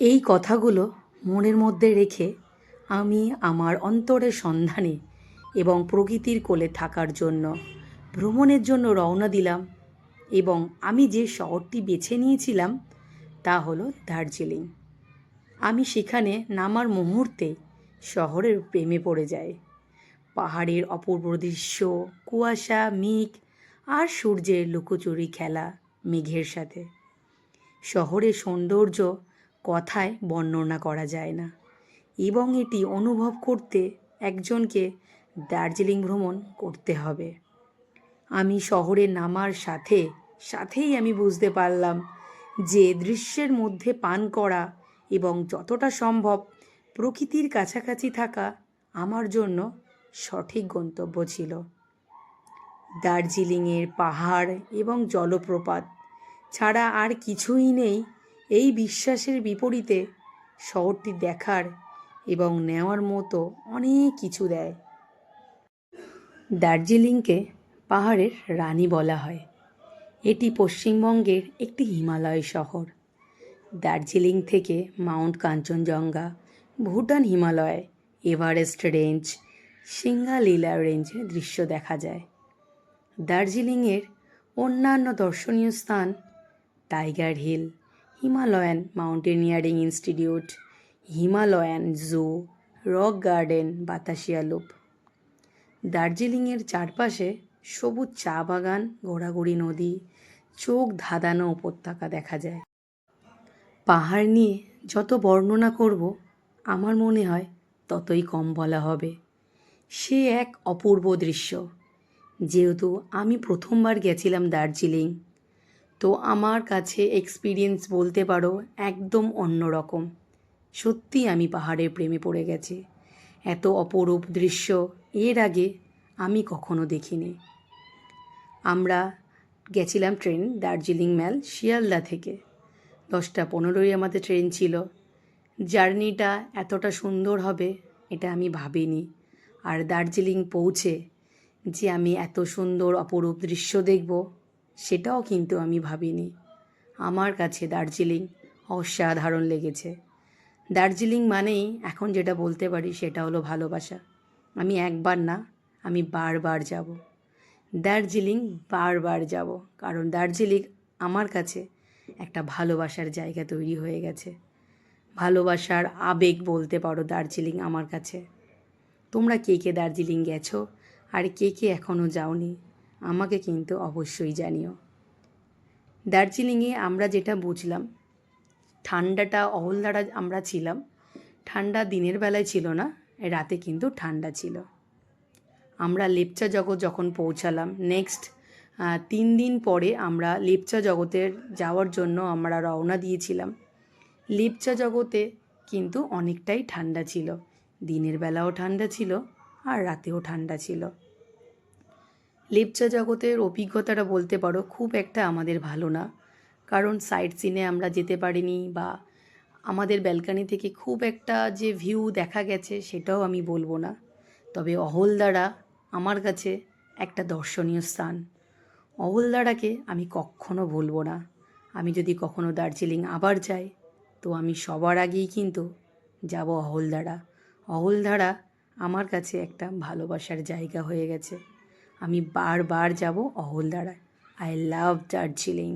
এই কথাগুলো মনের মধ্যে রেখে আমি আমার অন্তরের সন্ধানে এবং প্রকৃতির কোলে থাকার জন্য ভ্রমণের জন্য রওনা দিলাম। এবং আমি যে শহরটি বেছে নিয়েছিলাম তা হলো দার্জিলিং। আমি সেখানে নামার মুহূর্তে শহরের প্রেমে পড়ে যাই। পাহাড়ের অপূর্ব দৃশ্য, কুয়াশা, মেঘ আর সূর্যের লুকোচুরি খেলা মেঘের সাথে। শহরের সৌন্দর্য কথায় বর্ণনা করা যায় না, এবং এটি অনুভব করতে একজনকে দার্জিলিং ভ্রমণ করতে হবে। আমি শহরে নামার সাথেই আমি বুঝতে পারলাম যে দৃশ্যের মধ্যে পান করা এবং যতটা সম্ভব প্রকৃতির কাছাকাছি থাকা আমার জন্য সঠিক গন্তব্য ছিল। দার্জিলিংয়ের পাহাড় এবং জলপ্রপাত ছাড়া আর কিছুই নেই এই বিশ্বাসের বিপরীতে শহরটি দেখার এবং নেওয়ার মতো অনেক কিছু দেয়। দার্জিলিংকে পাহাড়ের রানী বলা হয়। এটি পশ্চিমবঙ্গের একটি হিমালয় শহর। দার্জিলিং থেকে mount Kanchenjunga, Bhutan Himalaya, Everest range, Singalila রেঞ্জের দৃশ্য দেখা যায়। দার্জিলিংয়ের অন্যান্য দর্শনীয় স্থান tiger hill, Himalayan mountaineering institute, Himalayan zoo, rock garden, Batasia loop. দার্জিলিংয়ের চারপাশে সবুজ চা বাগান, ঘোরাঘুরি নদী, চোখ ধাঁধানো উপত্যকা দেখা যায়। পাহাড় নিয়ে যত বর্ণনা করব আমার মনে হয় ততই কম বলা হবে। সে এক অপূর্ব দৃশ্য। যেহেতু আমি প্রথমবার গেছিলাম দার্জিলিং, তো আমার কাছে এক্সপিরিয়েন্স বলতে পারো একদম অন্যরকম। সত্যি আমি পাহাড়ের প্রেমে পড়ে গেছি। এত অপরূপ দৃশ্য এর আগে আমি কখনো দেখিনি। আমরা গেছিলাম ট্রেন, দার্জিলিং মেল শিয়ালদা থেকে। 10টা 15-ই আমাদের ট্রেন ছিল। জার্নিটা এতটা সুন্দর হবে এটা আমি ভাবিনি। আর দার্জিলিং পৌঁছে যে আমি এত সুন্দর অপরূপ দৃশ্য দেখব সেটাও কিন্তু আমি ভাবিনি। আমার কাছে দার্জিলিং অসাধারণ লেগেছে। দার্জিলিং মানেই এখন যেটা বলতে পারি সেটা হলো ভালোবাসা। আমি একবার না, আমি বারবার যাব দার্জিলিং, বারবার যাব। কারণ দার্জিলিং আমার কাছে একটা ভালোবাসার জায়গা তৈরি হয়ে গেছে। ভালোবাসার আবেগ বলতে পারো দার্জিলিং আমার কাছে। তোমরা কে কে দার্জিলিং গেছো আর কে কে এখনও যাওনি আমাকে কিন্তু অবশ্যই জানিও। দার্জিলিংয়ে আমরা যেটা বুঝলাম, ঠান্ডাটা অহলদারা আমরা ছিলাম, ঠান্ডা দিনের বেলায় ছিল না, রাতে কিন্তু ঠান্ডা ছিল। আমরা লেপচা জগৎ যখন পৌঁছালাম, নেক্সট 3 দিন পরে আমরা লেপচা জগতের যাওয়ার জন্য আমরা রওনা দিয়েছিলাম। লেপচা জগতে কিন্তু অনেকটাই ঠান্ডা ছিল। দিনের বেলাও ঠান্ডা ছিল আর রাতেও ঠান্ডা ছিল। লেপচা জগতের অভিজ্ঞতাটা বলতে পারো খুব একটা আমাদের ভালো না। কারণ সাইট সিনে আমরা যেতে পারিনি, বা আমাদের ব্যালকানি থেকে খুব একটা যে ভিউ দেখা গেছে সেটাও আমি বলবো না। তবে অহলদারা আমার কাছে একটা দর্শনীয় স্থান। অহলদারাকে আমি কখনো ভুলবো না। আমি যদি কখনো দার্জিলিং আবার যাই তো আমি সবার আগেই কিন্তু যাব অহলদারা। অহলদারা আমার কাছে একটা ভালোবাসার জায়গা হয়ে গেছে। আমি বারবার যাব অহলদারায়। I love Darjeeling.